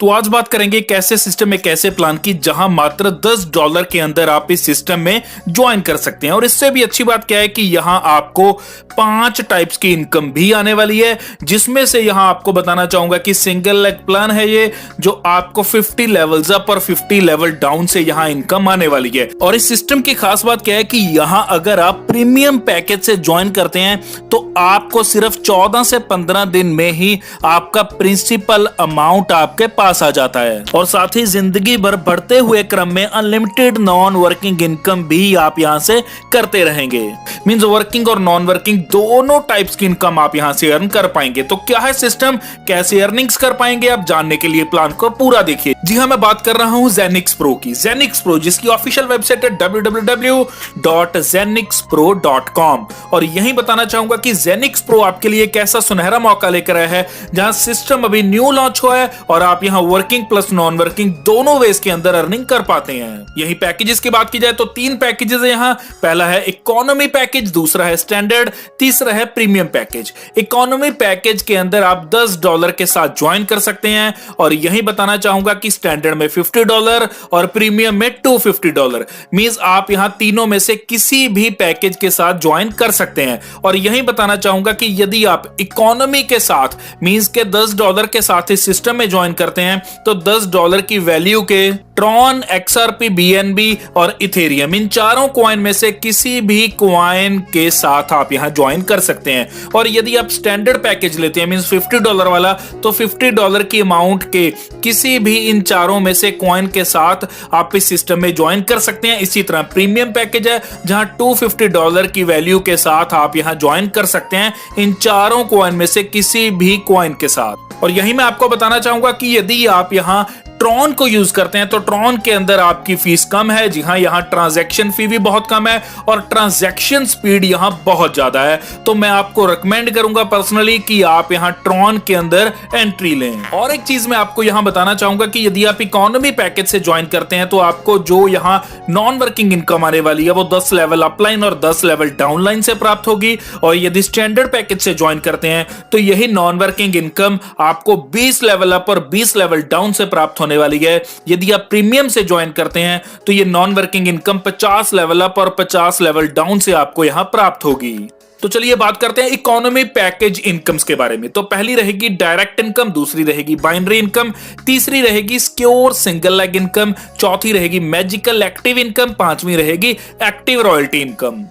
तो आज बात करेंगे एक ऐसे सिस्टम, एक ऐसे प्लान की जहां मात्र $10 के अंदर आप इस सिस्टम में ज्वाइन कर सकते हैं। और इससे भी अच्छी बात क्या है कि यहां आपको 5 टाइप्स की इनकम भी आने वाली है, जिसमें से यहां आपको बताना चाहूंगा कि सिंगल लेग प्लान है ये, जो आपको 50 लेवल्स अप और 50 लेवल डाउन से यहां इनकम आने वाली है। और इस सिस्टम की खास बात क्या है कि यहां अगर आप प्रीमियम पैकेज से ज्वाइन करते हैं तो आपको सिर्फ 14 से 15 दिन में ही आपका प्रिंसिपल अमाउंट आपके पास आ जाता है। और साथ ही जिंदगी भर बढ़ते हुए क्रम में अनलिमिटेड नॉन वर्किंग इनकम भी आप यहां से करते रहेंगे। मींस वर्किंग और नॉन वर्किंग दोनों टाइप्स की इनकम आप यहां से अर्न कर पाएंगे। तो क्या है सिस्टम, कैसे अर्निंग्स कर पाएंगे आप, जानने के लिए प्लान को पूरा देखिए। जी हां, मैं बात कर रहा हूं जेनिक्स प्रो की। जेनिक्स प्रो जिसकी ऑफिशियल वेबसाइट है www.zenixpro.com। और यही बताना चाहूंगा कि जेनिक्स प्रो आपके लिए एक ऐसा सुनहरा मौका लेकर आया है जहां सिस्टम अभी न्यू लॉन्च हुआ है और आप यहां वर्किंग प्लस नॉन वर्किंग दोनों वेज के अंदर अर्निंग कर पाते हैं। यही पैकेजेस की बात की जाए तो 3 पैकेजेस है यहाँ। पहला है इकोनॉमी पैकेज, दूसरा है स्टैंडर्ड, तीसरा है प्रीमियम पैकेज। इकोनॉमी पैकेज के अंदर आप $10 के साथ ज्वाइन कर सकते हैं। और यही बताना चाहूंगा कि स्टैंडर्ड में $50 और प्रीमियम में $250। मींस आप यहां तीनों में से किसी भी पैकेज के साथ ज्वाइन कर सकते हैं। और यही बताना चाहूंगा कि यदि आप इकोनॉमी के साथ मींस के $10 के साथ इस सिस्टम में ज्वाइन करते हैं तो $10 की वैल्यू के ट्रॉन, XRP, BNB और इथेरियम, इन चारों कॉइन में से किसी भी कॉइन के साथ आप यहां ज्वाइन कर सकते हैं। और यदि आप स्टैंडर्ड पैकेज लेते हैं मींस $50 वाला, तो $50 की अमाउंट के किसी भी इन चारों में से कॉइन के साथ आप इस सिस्टम में ज्वाइन कर सकते हैं। इसी तरह प्रीमियम पैकेज है जहां $250 की वैल्यू के साथ आप यहां ज्वाइन कर सकते हैं इन चारों कॉइन में से किसी भी कॉइन के साथ। और यही मैं आपको बताना चाहूंगा कि यदि आप यहां ट्रॉन को यूज करते हैं तो ट्रॉन के अंदर आपकी फीस कम है। जी हां, यहां ट्रांजैक्शन फी भी बहुत कम है और ट्रांजैक्शन स्पीड यहां बहुत ज्यादा है। तो मैं आपको रिकमेंड करूंगा पर्सनली कि आप यहां ट्रॉन के अंदर एंट्री लें। और एक चीज मैं आपको यहां बताना चाहूंगा कि यदि आप इकोनॉमी पैकेज से ज्वाइन करते हैं तो आपको जो यहां नॉन वर्किंग इनकम आने वाली है वो 10 लेवल अपलाइन और 10 लेवल डाउनलाइन से प्राप्त होगी। और यदि स्टैंडर्ड पैकेज से ज्वाइन करते हैं तो यही नॉन वर्किंग इनकम आपको 20 लेवल अप और 20 लेवल डाउन से प्राप्त होने वाली है। यदि आप प्रीमियम से ज्वाइन करते हैं तो ये non working income 50 level up और 50 लेवल डाउन से आपको यहां प्राप्त होगी। तो चलिए बात करते हैं इकोनॉमी पैकेज इनकम्स के बारे में। तो पहली रहेगी डायरेक्ट इनकम, दूसरी रहेगी बाइनरी इनकम, तीसरी रहेगी सिक्योर सिंगल लेग इनकम, चौथी रहेगी मैजिकल एक्टिव इनकम, पांचवी रहेगी एक्टिव रॉयल्टी इनकम।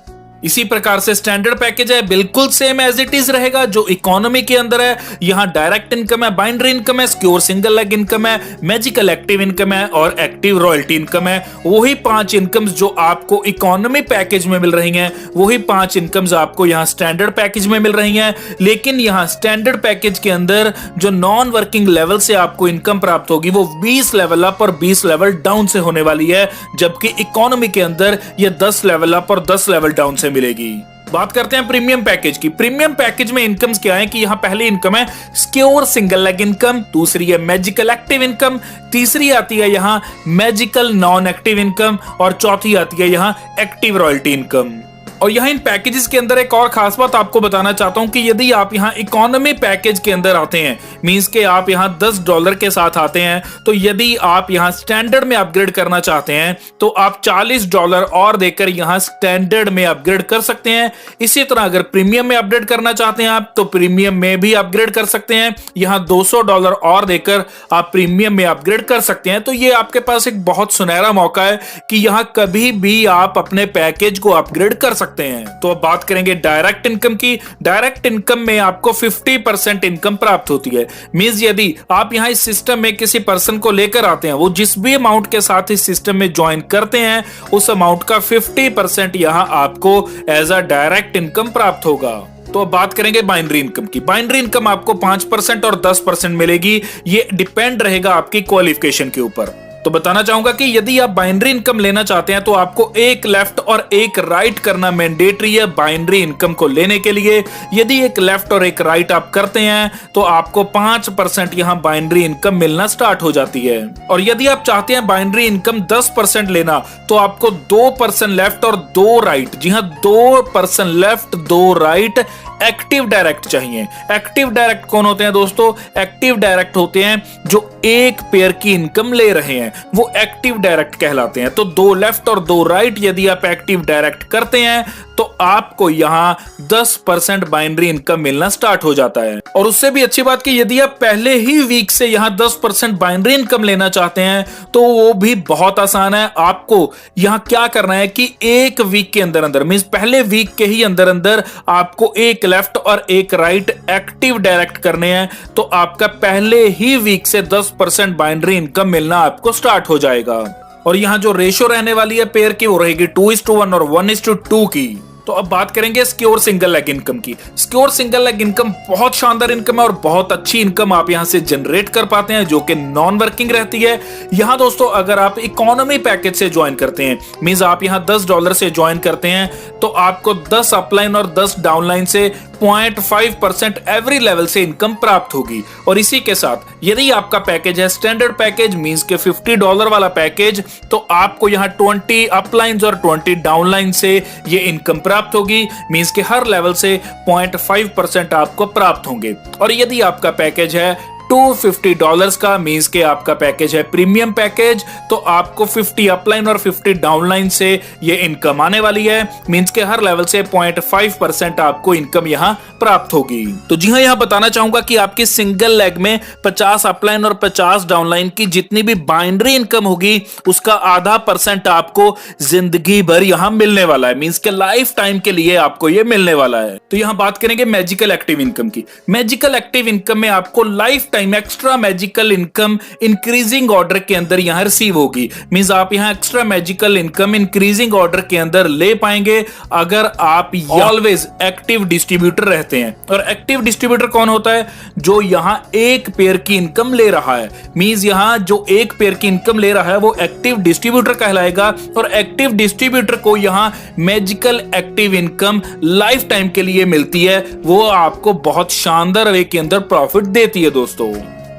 इसी प्रकार से स्टैंडर्ड पैकेज है बिल्कुल सेम एज इट इज रहेगा जो इकोनॉमी के अंदर है। यहां डायरेक्ट इनकम है, बाइनरी इनकम है, सिक्योर सिंगल लेग इनकम है, मैजिकल एक्टिव इनकम है और एक्टिव रॉयल्टी इनकम है। वही 5 इनकम्स जो आपको इकोनॉमी पैकेज में मिल रही हैं, वही 5 इनकम्स आपको यहां स्टैंडर्ड पैकेज में मिल रही हैं। लेकिन यहां स्टैंडर्ड पैकेज के अंदर जो नॉन वर्किंग लेवल से आपको इनकम प्राप्त होगी वो 20 लेवल अप और 20 लेवल डाउन से होने वाली है, जबकि इकोनॉमी के अंदर ये 10 लेवल अप और 10 लेवल डाउन से मिलेगी। बात करते हैं प्रीमियम पैकेज की। प्रीमियम पैकेज में इनकम्स क्या है कि यहां पहली इनकम है सिक्योर सिंगल लेग इनकम, दूसरी है मैजिकल एक्टिव इनकम, तीसरी आती है यहां मैजिकल नॉन एक्टिव इनकम और चौथी आती है यहां एक्टिव रॉयल्टी इनकम। और यहाँ इन पैकेजेस के अंदर एक और खास बात आपको बताना चाहता हूं कि यदि आप यहाँ इकोनॉमी पैकेज के अंदर आते हैं मींस के आप यहाँ $10 के साथ आते हैं, तो यदि आप यहाँ स्टैंडर्ड में अपग्रेड करना चाहते हैं तो आप $40 और देकर यहाँ स्टैंडर्ड में अपग्रेड कर सकते हैं। इसी तरह अगर प्रीमियम में अपग्रेड करना चाहते हैं आप तो प्रीमियम में भी अपग्रेड कर सकते हैं। यहाँ $200 और देकर आप प्रीमियम में अपग्रेड कर सकते हैं। तो ये आपके पास एक बहुत सुनहरा मौका है कि यहाँ कभी भी आप अपने पैकेज को अपग्रेड कर सकते हैं। तो अब बात करेंगे डायरेक्ट इनकम की। डायरेक्ट इनकम में आपको 50% इनकम प्राप्त होती है। मींस यदि आप यहां इस सिस्टम में किसी पर्सन को लेकर आते हैं, वो जिस भी अमाउंट के साथ इस सिस्टम में ज्वाइन करते हैं उस अमाउंट का 50% यहां आपको एज अ डायरेक्ट इनकम प्राप्त होगा। तो अब बात करेंगे बाइनरी इनकम की। बाइनरी इनकम आपको 5% और 10% मिलेगी। ये डिपेंड रहेगा आपकी क्वालिफिकेशन के ऊपर। तो बताना चाहूंगा कि यदि आप बाइनरी इनकम लेना चाहते हैं तो आपको एक लेफ्ट और एक राइट करना मैंडेटरी है बाइनरी इनकम को लेने के लिए। यदि एक लेफ्ट और एक राइट आप करते हैं तो आपको 5% यहां बाइनरी इनकम मिलना स्टार्ट हो जाती है। और यदि आप चाहते हैं बाइनरी इनकम 10% लेना तो आपको 2% लेफ्ट और 2 राइट, जी हां 2% लेफ्ट 2 राइट एक्टिव डायरेक्ट चाहिए। एक्टिव डायरेक्ट कौन होते हैं दोस्तों? एक्टिव डायरेक्ट होते हैं जो एक पेयर की इनकम ले रहे हैं, वो एक्टिव डायरेक्ट कहलाते हैं। तो 2 लेफ्ट और 2 राइट यदि आप एक्टिव डायरेक्ट करते हैं तो आपको यहां 10% बाइनरी इनकम मिलना स्टार्ट हो जाता है। और उससे भी अच्छी बात कि यदि आप पहले ही वीक से यहां 10% बाइनरी इनकम लेना चाहते हैं तो वो भी बहुत आसान है। आपको यहां क्या करना है कि एक वीक के अंदर अंदर मींस पहले वीक के ही अंदर अंदर आपको एक लेफ्ट और एक राइट एक्टिव डायरेक्ट करने हैं, तो आपका पहले ही वीक से 10% बाइनरी इनकम मिलना आपको स्टार्ट हो जाएगा। और यहां जो रेशो रहने वाली है पेयर की वो रहेगी 2:1 और 1:2 की। तो अब बात करेंगे सिक्योर सिंगल लेग इनकम की। सिक्योर सिंगल लेग इनकम बहुत शानदार इनकम है और बहुत अच्छी इनकम आप यहां से जनरेट कर पाते हैं जो कि नॉन वर्किंग रहती है। यहां दोस्तों अगर आप इकोनॉमी पैकेज से ज्वाइन करते हैं मींस आप यहां $10 से ज्वाइन करते हैं तो आपको 10 अपलाइन और 10 डाउनलाइन से 0.5% एवरी लेवल से इनकम प्राप्त होगी। और इसी के साथ यदि आपका पैकेज है स्टैंडर्ड पैकेज मींस के $50 वाला पैकेज तो आपको यहां 20 अपलाइंस और 20 डाउनलाइन से ये इनकम प्राप्त होगी मींस के हर लेवल से 0.5% आपको प्राप्त होंगे। और यदि आपका पैकेज है $250 का मींस के आपका पैकेज है प्रीमियम पैकेज तो आपको 50 अपलाइन और 50 डाउनलाइन से ये इनकम आने वाली है मींस के हर लेवल से 0.5% आपको इनकम यहां प्राप्त होगी। तो जी हां, यहां बताना चाहूंगा कि आपकी सिंगल लेग में 50 अपलाइन और 50 डाउनलाइन की जितनी भी बाइनरी इनकम होगी उसका आधा % आपको जिंदगी भर यहां मिलने वाला है मींस के लाइफ टाइम के लिए आपको ये मिलने वाला है। तो यहां बात करेंगे मैजिकल एक्टिव इनकम की। मैजिकल एक्टिव इनकम में आपको life time extra magical income increasing order के अंदर यहां रिसीव होगी मींस आप यहां extra magical income increasing order के अंदर ले पाएंगे अगर आप ऑलवेज एक्टिव डिस्ट्रीब्यूटर रहते हैं। और एक्टिव डिस्ट्रीब्यूटर कौन होता है? जो यहां एक पेयर की इनकम ले रहा है मींस यहां जो एक पेयर की इनकम ले रहा है वो एक्टिव डिस्ट्रीब्यूटर कहलाएगा। और एक्टिव डिस्ट्रीब्यूटर को यहां magical active income life time के लिए मिलती है, वो आपको बहुत शानदार वे के अंदर प्रॉफिट देती है दोस्तों।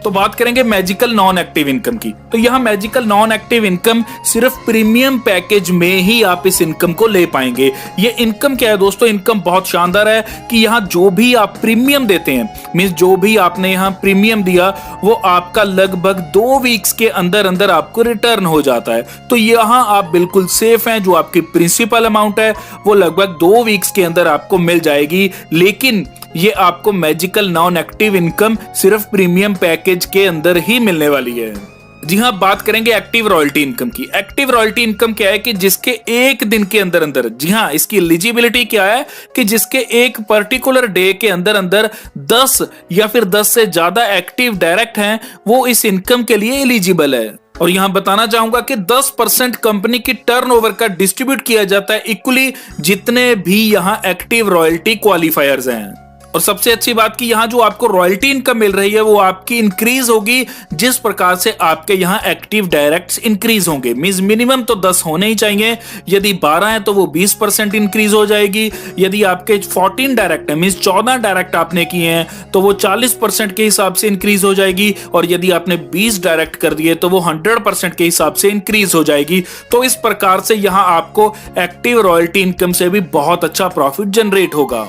तो बात करेंगे मैजिकल नॉन एक्टिव इनकम की। तो यहां मैजिकल नॉन एक्टिव इनकम सिर्फ प्रीमियम पैकेज में ही आप इस इनकम को ले पाएंगे। ये इनकम क्या है दोस्तों? इनकम बहुत शानदार है कि यहां जो भी आप प्रीमियम देते हैं मींस जो भी आपने यहां प्रीमियम दिया वो आपका लगभग 2 वीक्स के अंदर अंदर आपको रिटर्न हो जाता है। तो यहां आप बिल्कुल सेफ हैं। जो आपकी प्रिंसिपल अमाउंट है वो लगभग 2 वीक्स के अंदर आपको मिल जाएगी। लेकिन ये आपको मैजिकल नॉन एक्टिव इनकम सिर्फ प्रीमियम पैकेज के अंदर ही मिलने वाली है। जी हां, बात करेंगे एक्टिव रॉयल्टी इनकम की। एक्टिव रॉयल्टी इनकम क्या है कि जिसके एक दिन के अंदर अंदर, जी हां, इसकी एलिजिबिलिटी क्या है कि जिसके एक पर्टिकुलर डे के अंदर अंदर 10 या फिर 10 से ज्यादा एक्टिव डायरेक्ट हैं वो इस इनकम के लिए एलिजिबल है। और यहां बताना चाहूंगा कि 10% कंपनी की टर्नओवर का डिस्ट्रीब्यूट किया जाता है इक्वली जितने भी यहां एक्टिव रॉयल्टी क्वालिफायर्स हैं। और सबसे अच्छी बात कि यहां जो आपको रॉयल्टी इनकम मिल रही है वो आपकी इंक्रीज होगी जिस प्रकार से आपके यहां एक्टिव डायरेक्ट्स इंक्रीज होंगे मींस मिनिमम तो 10 होने ही चाहिए। यदि 12 है तो वो 20% इंक्रीज हो जाएगी। यदि आपके 14 डायरेक्ट है मींस 14 डायरेक्ट आपने किए हैं तो वो 40% के हिसाब से इंक्रीज हो जाएगी। और यदि आपने 20 डायरेक्ट कर दिए तो वो 100% के हिसाब से इंक्रीज हो जाएगी। तो इस प्रकार से यहां आपको एक्टिव रॉयल्टी इनकम से भी बहुत अच्छा प्रॉफिट जनरेट होगा।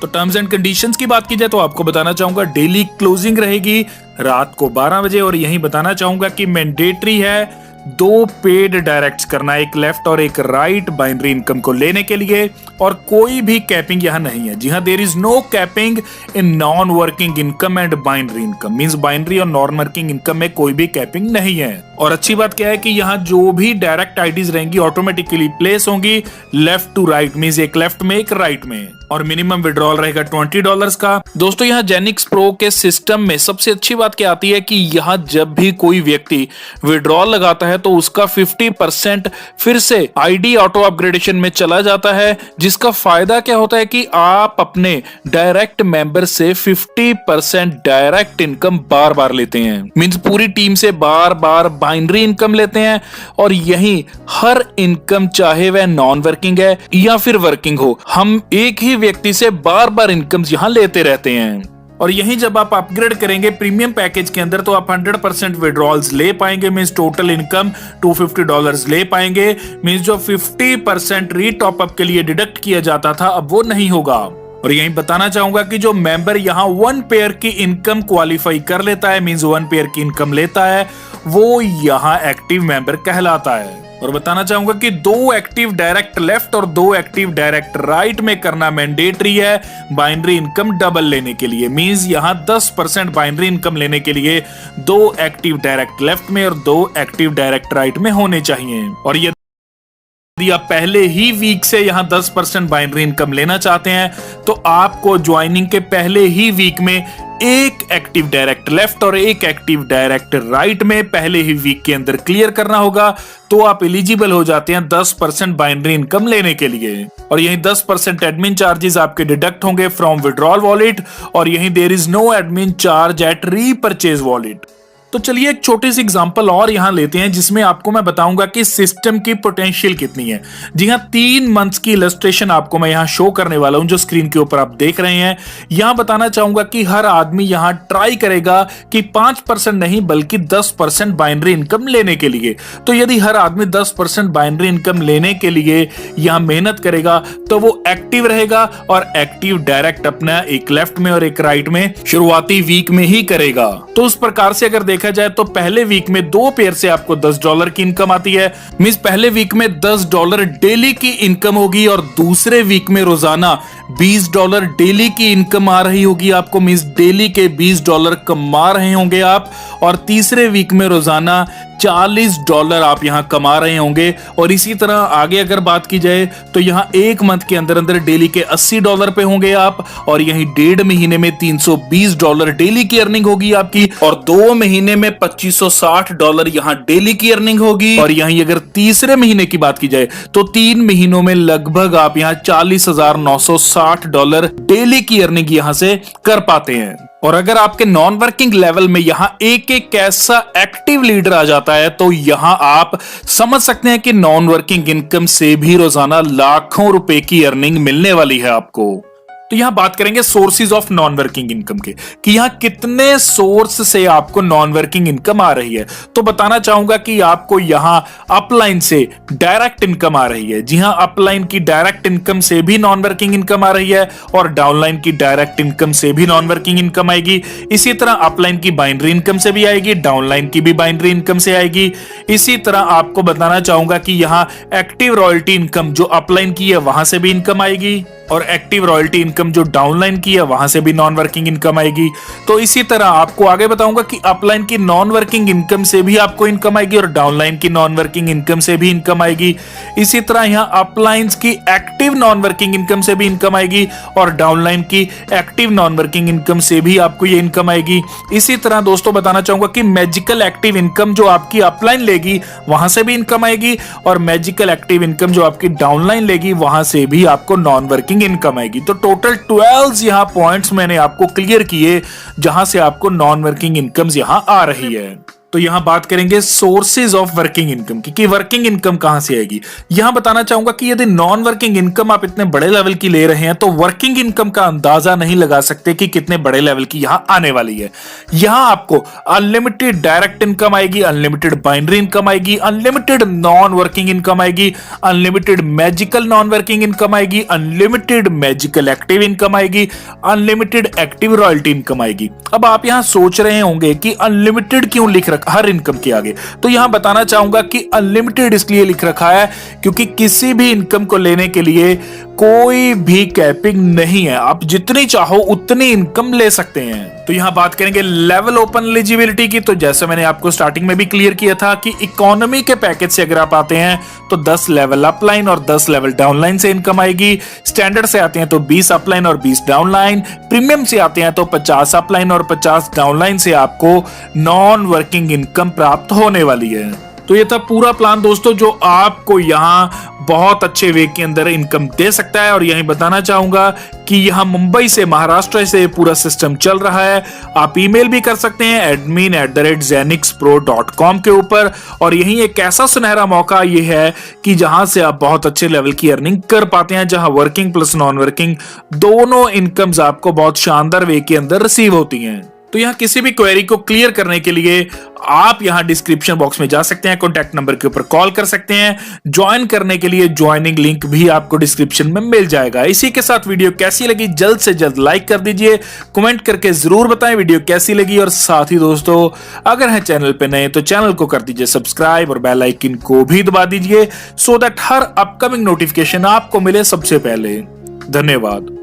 तो टर्म्स एंड कंडीशंस की बात की जाए तो आपको बताना चाहूंगा डेली क्लोजिंग रहेगी रात को 12 बजे। और यही बताना चाहूंगा कि मैंडेटरी है 2 पेड डायरेक्ट्स करना, एक लेफ्ट और एक राइट बाइनरी इनकम को लेने के लिए। और कोई भी कैपिंग यहां नहीं है। जी हां, there is no capping in non working income and binary income means binary और नॉन वर्किंग इनकम में कोई भी कैपिंग नहीं है। और अच्छी बात क्या है कि यहाँ जो भी डायरेक्ट आईडीज रहेंगी ऑटोमेटिकली प्लेस होंगी लेफ्ट टू राइट मींस एक लेफ्ट में एक राइट में। और मिनिमम विड्रॉल रहेगा $20 का। दोस्तों यहाँ जेनिक्स प्रो के सिस्टम में सबसे अच्छी बात क्या आती है कि यहाँ जब भी कोई व्यक्ति विड्रॉल लगाता है है तो उसका 50% फिर से आईडी ऑटो अपग्रेडेशन में चला जाता है, जिसका फायदा क्या होता है कि आप अपने डायरेक्ट मेंबर से 50% डायरेक्ट इनकम बार बार लेते हैं। मींस पूरी टीम से बार बार बाइनरी इनकम लेते हैं, और यही हर इनकम चाहे वह नॉन वर्किंग है या फिर वर्किंग हो, हम एक ही व्यक्ति से बार बार इनकम यहां लेते रहते हैं। और यहीं जब आप अपग्रेड करेंगे प्रीमियम पैकेज के अंदर तो आप 100% विड्रॉल्स ले पाएंगे, मींस टोटल इनकम $250 ले पाएंगे। मींस जो 50% रीटॉप अप के लिए डिडक्ट किया जाता था अब वो नहीं होगा। और यही बताना चाहूंगा कि जो मेंबर यहाँ 1 पेयर की इनकम क्वालिफाई कर लेता है, मींस 1 पेयर की इनकम लेता है, वो यहाँ एक्टिव मेंबर कहलाता है। और बताना चाहूंगा कि 2 एक्टिव डायरेक्ट लेफ्ट और 2 एक्टिव डायरेक्ट राइट में करना मैंडेटरी है बाइनरी इनकम डबल लेने के लिए। मींस यहाँ 10% बाइनरी इनकम लेने के लिए 2 एक्टिव डायरेक्ट लेफ्ट में और 2 एक्टिव डायरेक्ट राइट में होने चाहिए। और यदि आप पहले ही वीक से यहाँ 10% बाइनरी इनकम लेना चाहते हैं तो आपको ज्वाइनिंग के पहले ही वीक में एक एक्टिव डायरेक्ट लेफ्ट और एक एक्टिव डायरेक्ट राइट में पहले ही वीक के अंदर क्लियर करना होगा, तो आप एलिजिबल हो जाते हैं 10% बाइनरी इनकम लेने के लिए। और यही 10% एडमिन चार्जेस आपके डिडक्ट होंगे फ्रॉम विड्रॉल वॉलेट, और यही there is no admin charge at repurchase wallet. तो चलिए एक छोटी सी एग्जांपल और यहां लेते हैं जिसमें आपको मैं बताऊंगा कि सिस्टम की पोटेंशियल कितनी है। जी हां, 3 मंथ्स की इलस्ट्रेशन आपको मैं यहां शो करने वाला हूं जो स्क्रीन के ऊपर आप देख रहे हैं। यहां बताना चाहूंगा कि हर आदमी यहां ट्राई करेगा कि 5% नहीं बल्कि 10% बाइनरी इनकम लेने के लिए। तो यदि हर आदमी 10% बाइनरी इनकम लेने के लिए यहां मेहनत करेगा तो वो एक्टिव रहेगा, और एक्टिव डायरेक्ट अपना एक लेफ्ट में और एक राइट में शुरुआती वीक में ही करेगा। तो उस प्रकार से अगर देखा जाए तो पहले वीक में 2 पेयर से आपको $10 की इनकम आती है। मींस पहले वीक में $10 डेली की इनकम होगी, और दूसरे वीक में रोजाना $20 डेली की इनकम आ रही होगी आपको। मींस डेली के $20 कमा रहे होंगे आप, और तीसरे वीक में रोजाना $40 आप यहां कमा रहे होंगे। और इसी तरह आगे अगर बात की जाए तो यहां 1 मंथ के अंदर अंदर डेली के $80 पे होंगे आप, और यहीं 1.5 महीने में $320 डेली की अर्निंग होगी आपकी, और 2 महीने में $2560 यहां डेली की अर्निंग होगी। और यहीं अगर तीसरे महीने की बात की जाए तो 3 महीनों में लगभग आप यहां $40,960 डेली की अर्निंग यहां से कर पाते हैं। और अगर आपके नॉन वर्किंग लेवल में यहां एक एक ऐसा एक्टिव लीडर आ जाता है तो यहां आप समझ सकते हैं कि नॉन वर्किंग इनकम से भी रोजाना लाखों रुपए की अर्निंग मिलने वाली है आपको। तो यहां बात करेंगे sources of non working income के, कि यहां कितने सोर्स से आपको नॉन वर्किंग इनकम आ रही है। तो बताना चाहूंगा कि आपको यहां अपलाइन से डायरेक्ट इनकम आ रही है। जी हां, अपलाइन की डायरेक्ट इनकम से भी नॉन वर्किंग इनकम आ रही है, और डाउनलाइन की डायरेक्ट इनकम से भी नॉन वर्किंग इनकम आएगी। इसी तरह अपलाइन की बाइनरी इनकम से भी आएगी, डाउनलाइन की भी बाइनरी इनकम से आएगी। इसी तरह आपको बताना चाहूंगा कि यहां एक्टिव रॉयल्टी इनकम जो अपलाइन की है वहां से भी इनकम आएगी, और एक्टिव रॉयल्टी इनकम जो डाउनलाइन की है वहां से भी नॉन वर्किंग इनकम आएगी। तो इसी तरह आपको आगे बताऊंगा कि अपलाइन की नॉन वर्किंग इनकम से भी आपको इनकम आएगी, और डाउनलाइन की नॉन वर्किंग इनकम से भी इनकम आएगी। इसी तरह यहां अपलाइंस की एक्टिव नॉन वर्किंग इनकम से भी इनकम आएगी, और डाउनलाइन की एक्टिव नॉन वर्किंग इनकम से भी आपको ये इनकम आएगी। इसी तरह दोस्तों बताना चाहूंगा कि मैजिकल एक्टिव इनकम जो आपकी अपलाइन लेगी वहां से भी इनकम आएगी, और मैजिकल एक्टिव इनकम जो आपकी डाउनलाइन लेगी वहां से भी आपको नॉन वर्किंग इनकम आएगी। तो टोटल 12 यहां पॉइंट्स मैंने आपको क्लियर किए जहां से आपको नॉन वर्किंग इनकम्स यहां आ रही है। तो यहां बात करेंगे सोर्सेज ऑफ वर्किंग इनकम की, कि वर्किंग इनकम कहां से आएगी। यहां बताना चाहूंगा कि यदि नॉन वर्किंग इनकम आप इतने बड़े लेवल की ले रहे हैं तो वर्किंग इनकम का अंदाजा नहीं लगा सकते कि कितने बड़े लेवल की यहां आने वाली है। यहां आपको अनलिमिटेड डायरेक्ट इनकम आएगी, अनलिमिटेड बाइनरी इनकम आएगी, अनलिमिटेड नॉन वर्किंग इनकम आएगी, unlimited magical non working income आएगी, अनलिमिटेड मैजिकल एक्टिव इनकम आएगी, अनलिमिटेड एक्टिव रॉयल्टी इनकम आएगी। अब आप यहां सोच रहे होंगे कि अनलिमिटेड क्यों लिख रखा हर इनकम के आगे। तो यहां बताना चाहूंगा कि अनलिमिटेड इसलिए लिख रखा है क्योंकि किसी भी इनकम को लेने के लिए कोई भी कैपिंग नहीं है, आप जितनी चाहो उतनी इनकम ले सकते हैं। तो यहां बात करेंगे लेवल ओपन एलिजिबिलिटी की। तो जैसे मैंने आपको स्टार्टिंग में भी क्लियर किया था कि इकोनॉमी के पैकेज से अगर आप आते हैं तो 10 लेवल अपलाइन और 10 लेवल डाउनलाइन से इनकम आएगी। स्टैंडर्ड से आते हैं तो 20 अपलाइन और 20 डाउनलाइन। प्रीमियम से आते हैं तो 50 अपलाइन और 50 डाउनलाइन से आपको नॉन वर्किंग इनकम प्राप्त होने वाली है। तो ये था पूरा प्लान दोस्तों, जो आपको यहाँ बहुत अच्छे वे के अंदर इनकम दे सकता है। और यही बताना चाहूंगा कि यहाँ मुंबई से, महाराष्ट्र से पूरा सिस्टम चल रहा है। आप ईमेल भी कर सकते हैं admin@zenixpro.com के ऊपर। और यही एक ऐसा सुनहरा मौका ये है कि जहां से आप बहुत अच्छे लेवल की अर्निंग कर पाते हैं, जहां वर्किंग प्लस नॉन वर्किंग दोनों इनकम्स आपको बहुत शानदार वे के अंदर रिसीव होती हैं। तो यहाँ किसी भी क्वेरी को क्लियर करने के लिए आप यहाँ डिस्क्रिप्शन बॉक्स में जा सकते हैं, कॉन्टैक्ट नंबर के ऊपर कॉल कर सकते हैं। ज्वाइन करने के लिए ज्वाइनिंग लिंक भी आपको डिस्क्रिप्शन में मिल जाएगा। इसी के साथ वीडियो कैसी लगी जल्द से जल्द लाइक कर दीजिए, कमेंट करके जरूर बताएं वीडियो कैसी लगी। और साथ ही दोस्तों, अगर हैं चैनल पे नए तो चैनल को कर दीजिए सब्सक्राइब और बेल आइकन को भी दबा दीजिए, so that her upcoming notification आपको मिले सबसे पहले। धन्यवाद।